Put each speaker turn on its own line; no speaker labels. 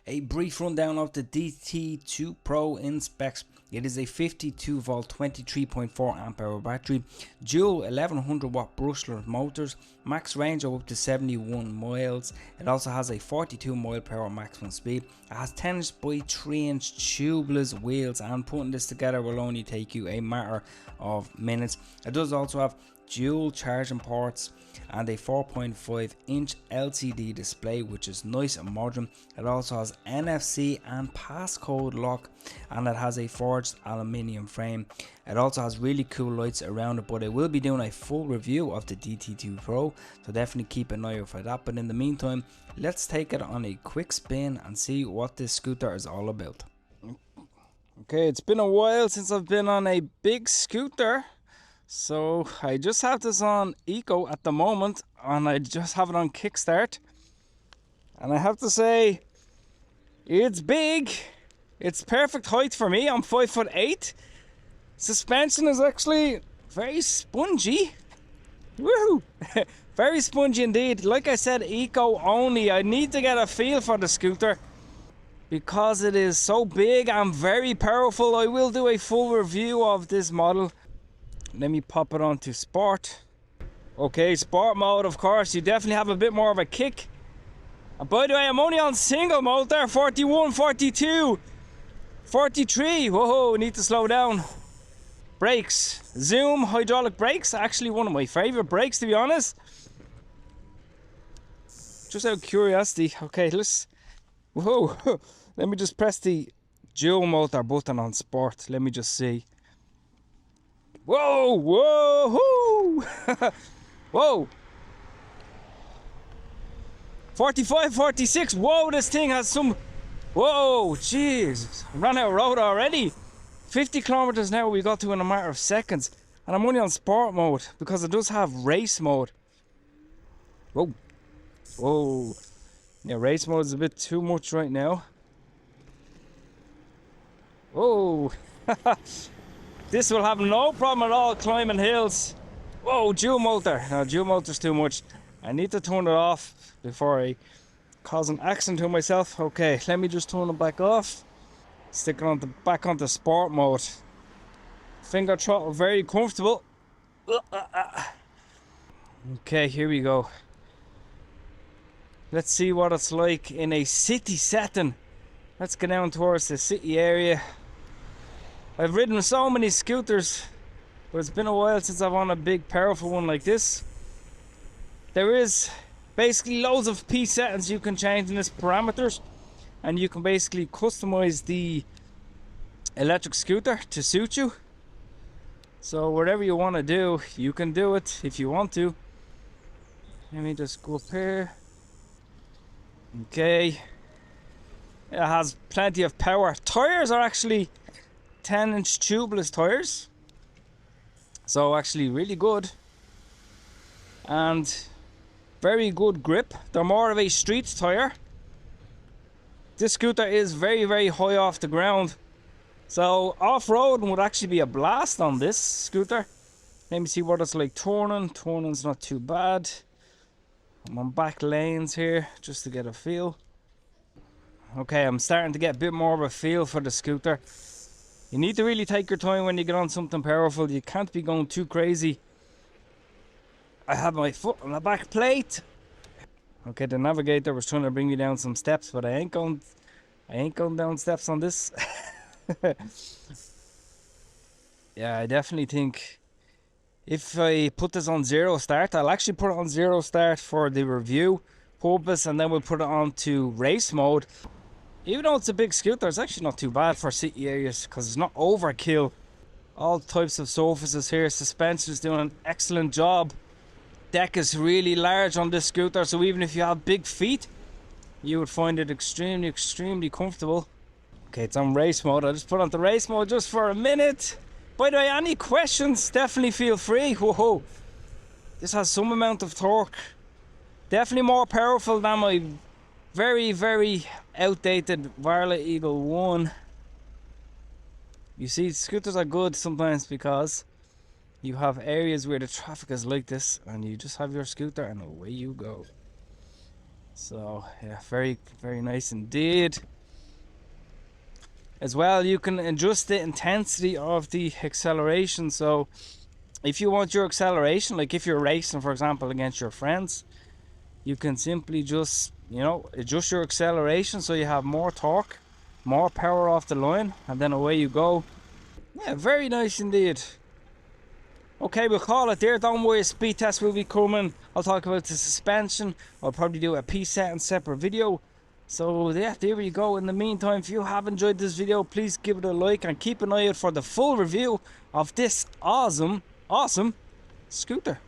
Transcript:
A brief rundown of the DT2 Pro in specs. It is a 52 volt 23.4 amp hour battery, dual 1100 watt brushless motors, max range of up to 71 miles. It also has a 42 mile per hour maximum speed. It has 10 inch by 3 inch tubeless wheels, and putting this together will only take you a matter of minutes. It does also have dual charging ports and a 4.5 inch LCD display, which is nice and modern. It also has NFC and passcode lock, and it has a forged aluminium frame. It also has really cool lights around it, but I will be doing a full review of the DT2 Pro, so definitely keep an eye out for that. But in the meantime, let's take it on a quick spin and see what this scooter is all about. Okay, it's been a while since I've been on a big scooter. So I just have this on Eco at the moment, and I just have it on Kickstart, and I have to say it's big. It's perfect height for me. I'm 5'8". Suspension is actually very spongy. Woohoo! Very spongy indeed. Like I said, Eco only. I need to get a feel for the scooter because it is so big and very powerful. I will do a full review of this model. Let me pop it onto sport. Okay, sport mode, of course, you definitely have a bit more of a kick. And by the way, I'm only on single mode there. 41, 42, 43. Whoa, need to slow down. Brakes, Zoom hydraulic brakes, actually one of my favorite brakes, to be honest. Just out of curiosity. Okay, whoa. Let me just press the dual motor button on sport. Let me just see. Whoa, whoa, whoa. 45, 46. Whoa, this thing has some. Whoa, jeez. I ran out of road already. 50 kilometers an hour we got to in a matter of seconds. And I'm only on sport mode because it does have race mode. Whoa. Whoa. Yeah, race mode is a bit too much right now. Whoa. This will have no problem at all climbing hills. Whoa, dual motor. No, dual motor's too much. I need to turn it off before I cause an accident to myself. Okay, let me just turn it back off. Stick it back onto sport mode. Finger throttle, very comfortable. Okay, here we go. Let's see what it's like in a city setting. Let's go down towards the city area. I've ridden so many scooters, but it's been a while since I've on a big powerful one like this. There is basically loads of P settings you can change in this parameters, and you can basically customize the electric scooter to suit you. So whatever you want to do, you can do it if you want to. Let me just go up here. Okay. It has plenty of power. Tires are actually 10 inch tubeless tires, so actually really good and very good grip. They're more of a street tire. This scooter is very high off the ground, so off-roading would actually be a blast on this scooter. Let me see what it's like turning. Turning's not too bad. I'm on back lanes here just to get a feel. Okay, I'm starting to get a bit more of a feel for the scooter. You need to really take your time when you get on something powerful. You can't be going too crazy. I have my foot on the back plate. Okay, the navigator was trying to bring me down some steps, but I ain't going down steps on this. Yeah, I definitely think if I put this on zero start, I'll actually put it on zero start for the review purpose, and then we'll put it on to race mode. Even though it's a big scooter, it's actually not too bad for city areas because it's not overkill. All types of surfaces here. Suspension is doing an excellent job. Deck is really large on this scooter, so even if you have big feet, you would find it extremely comfortable. Okay, it's on race mode. I'll just put on the race mode just for a minute. By the way, any questions, definitely feel free. Whoa, this has some amount of torque. Definitely more powerful than my very outdated Varla Eagle 1. You see, scooters are good sometimes because you have areas where the traffic is like this and you just have your scooter and away you go. So yeah, very nice indeed. As well, you can adjust the intensity of the acceleration. So if you want your acceleration, like if you're racing, for example, against your friends, you can simply just, you know, adjust your acceleration so you have more torque, more power off the line, and then away you go. Yeah, very nice indeed. Okay, we'll call it there. Don't worry, a speed test will be coming. I'll talk about the suspension. I'll probably do a P-set and separate video. So yeah, there we go. In the meantime, if you have enjoyed this video, please give it a like and keep an eye out for the full review of this awesome scooter.